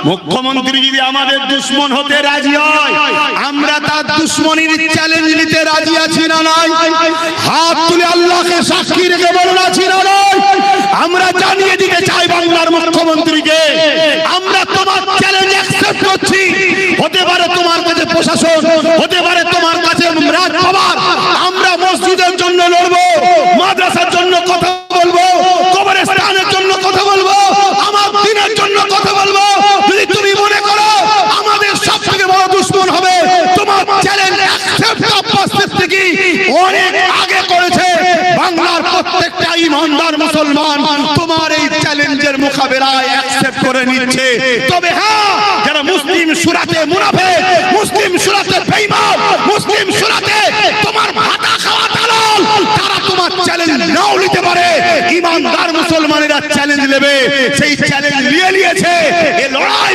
মুখ্যমন্ত্রী যদি আমাদের দুশ্মন হতে রাজি হয়, আমরা তার দুশ্মনীর চ্যালেঞ্জ নিতে রাজি আছি না নাই? হাত তুলে আল্লাহকে সাক্ষী রেখে বলুন আছি না নাই? আমরা জানিয়ে দিতে চাই বাংলার মুখ্যমন্ত্রীকে, আমরা তোমার চ্যালেঞ্জ অ্যাকসেপ্ট করছি। হতে পারে তোমার কাছে প্রশাসন, হতে পারে তোমার কাছে রাজপাবার, আমরা মসজিদের জন্য লড়বো, মাদ্রাসার জন্য কথা বলবো, কবরস্থানের জন্য কথা বলবো, আমার দিনের জন্য কথা বলবো। যদি তুমি মনে করো আমাদের সবথেকে বড় দুশ্মন হবে, তোমার চ্যালেঞ্জ অ্যাকসেপ্ট আব্বাস সিদ্দিকী অনেক আগে করেছে। বাংলার প্রত্যেকটা ইমানদার মুসলমান তোমার এই চ্যালেঞ্জের মোকাবেলায় অ্যাকসেপ্ট করে নিচ্ছে। তবে হ্যাঁ, যারা মুসলিম সুরাতে মুনাফিক, মুসলিম সুরাতে বেঈমান, মুসলিম সুরাতে তোমার ভাতা খাওয়া দালাল, তারা তোমার চ্যালেঞ্জ নাও নিতে পারে। ইমানদার মুসলমানেরা চ্যালেঞ্জ নেবে, সেই চ্যালেঞ্জ নিয়ে নিয়েছে। এই লড়াই